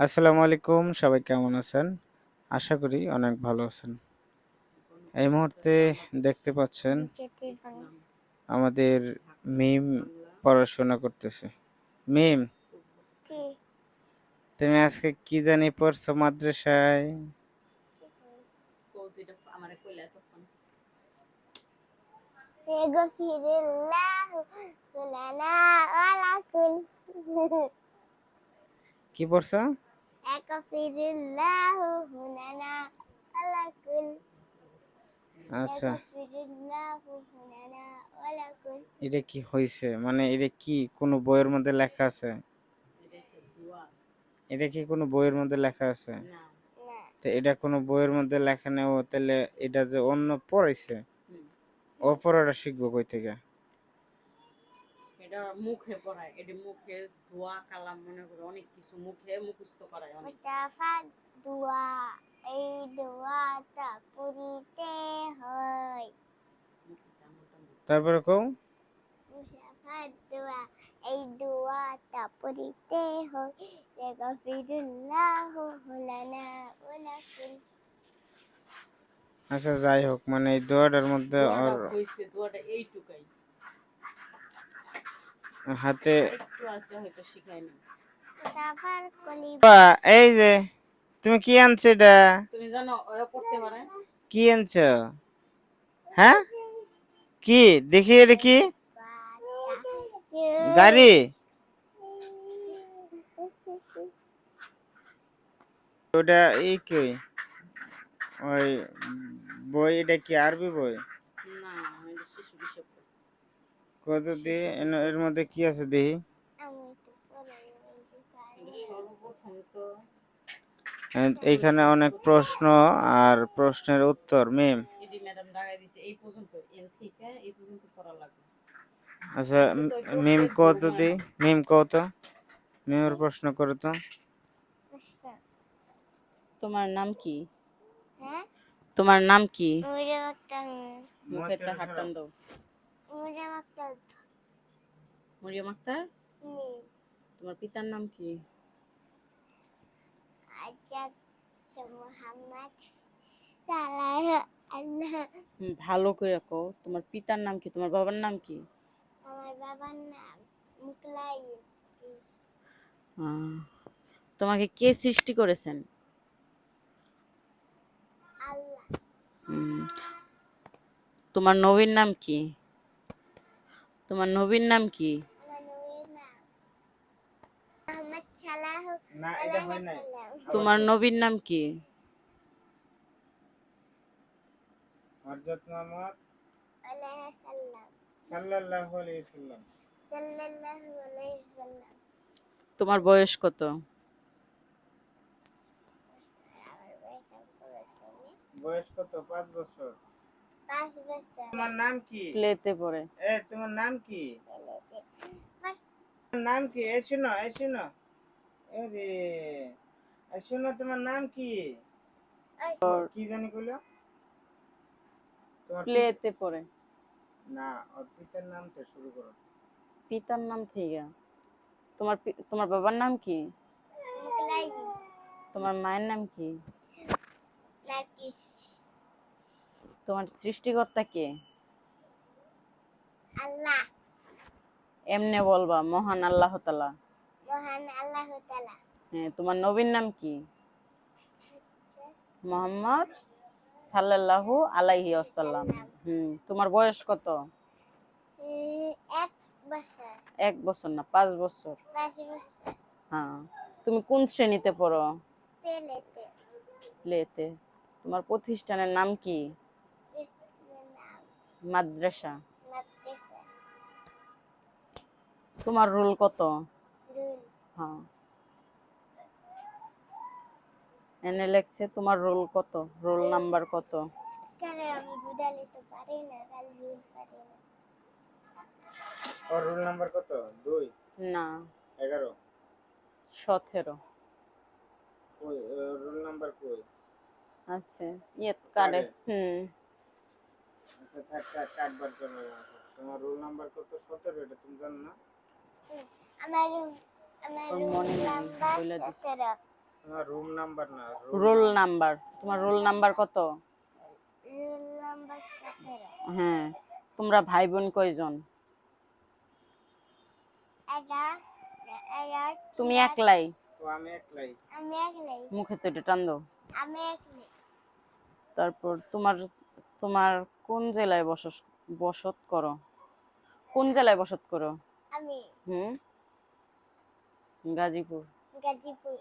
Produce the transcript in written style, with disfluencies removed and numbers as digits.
আসসালামু আলাইকুম, সবাই কেমন আছেন? আশা করি অনেক ভালো আছেন। এই মুহূর্তে দেখতে পাচ্ছেন আমাদের মিম পড়াশোনা করতেছে। মিম, তুমি আজকে কি জানি পড়ছো মাদ্রাসায়? কি পড়ছো? আচ্ছা, এটা কি হয়েছে? মানে এটা কি কোনো বইয়ের মধ্যে লেখা আছে? এটা কি কোনো বইয়ের মধ্যে লেখা আছে? তো এটা কোনো বইয়ের মধ্যে লেখা নেই, তাহলে এটা যে অন্য পড়াইছে, ও পড়াটা শিখবো কই থেকে? এটা মুখে পড়ায়, এটা মুখে দোয়া কালাম মনে করে অনেক কিছু মুখে মুখস্থ করায়। মুস্তাফা দোয়া, এই দোয়াটা পড়িতে হয়। তারপরে কও। মুস্তাফা দোয়া, এই দোয়াটা পড়িতে হয়। লাগাফিরুল্লাহু লানা ওয়া লাকুম। আচ্ছা, যাই হোক, মানে এই দোয়াটার মধ্যে ওর হইছে দোয়াটা এইটুকাই, হাতে একটু আছে হয়তো শিখাই না। এই যে তুমি কি আনছো এটা? তুমি জানো ও পড়তে পারে? কি আনছো? হ্যাঁ, কি দেখি, এটা কি গাড়ি? ওটা এই কি ওই বই? এটা কি আরবি বই? না, এটা শিশু বিষয়। কত দিয়ে এর মধ্যে কি আছে দেখি? সর্বপ্রথম তো এইখানে অনেক প্রশ্ন আর প্রশ্নের উত্তর। মিম, এডি ম্যাডাম লাগাই দিছে এই পর্যন্ত, এন থেকে এই পর্যন্ত পড়া লাগবে। আচ্ছা, মিম কত দি, মিম কত, মিমের প্রশ্ন করো তো। তোমার নাম কি? তোমার নাম কি? মুখেতে হাত টান দাও। মরিয়ম আক্তার। তোমার পিতার নাম কি? ভালো করে কও, তোমার পিতার নাম কি? তোমার বাবার নাম কি? আমার বাবার নাম মুকলাই। তোমাকে কে সৃষ্টি করেছেন? আল্লাহ। তোমার নবীর নাম কি? তোমার নবীর নাম কি? তোমার নবীর নাম কি? হযরত মুহাম্মদ সাল্লাল্লাহু আলাইহি সাল্লাম। তোমার বয়স কত? বয়স কত? 5 বছর। তোমার নাম কি? প্লেতে পড়ে। তোমার নাম কি? তোমার নাম কি? শোনো, শোনো, আরে শোনো, তোমার নাম কি? কি জানি কইলো? তোমার প্লেতে পড়ে। না, ওর পিতার নামটা শুরু করো। পিতার নাম থেকে। তোমার বাবার নাম কি? তোমার মায়ের নাম কি? তোমার সৃষ্টিকর্তা কে? আল্লাহ। এমনে বলবা মহান আল্লাহ তাআলা। মহান আল্লাহ তাআলা। হ্যাঁ, তোমার নবীর নাম কি? মুহাম্মদ সাল্লাল্লাহু আলাইহি ওয়াসাল্লাম। তোমার বয়স কত? 1 বছর। 1 বছর না, 5 বছর। 5 বছর। হ্যাঁ। তুমি কোন শ্রেণীতে পড়ো? প্লেতে। প্লেতে। তোমার প্রতিষ্ঠানের নাম কি? মাদ্রাসা। মাদ্রাসা। তোমার রোল কত? রোল। হ্যাঁ। এনে লেখছে তোমার রোল কত? রোল নাম্বার কত? কেন আমি বুঝালে তো পারি না, কাল রোল পারি না। ওর রোল নাম্বার কত? 2? না, 11? 17। কই রোল নাম্বার কই? আছে কার্ডে। আচ্ছা, থাক, কাটবার জন্য না। তোমার রোল নাম্বার কত? 17? এটা তুমি জানো না? আমার রোল নাম্বার 17। তোমার রুম নাম্বার না, রোল নাম্বার। তোমার রোল নাম্বার কত? Roll number 17। হ্যাঁ। তোমরা ভাই বোন কয়জন? এটা এটা তুমি একলাই? তো আমি একলাই। আমি একলাই। মুখে তো এটা টান দাও। আমি একলাই। তারপর তোমার তোমার কোন জেলায় বসত করো? কোন জেলায় বসত করো? আমি হুম, গাজীপুর। গাজীপুর।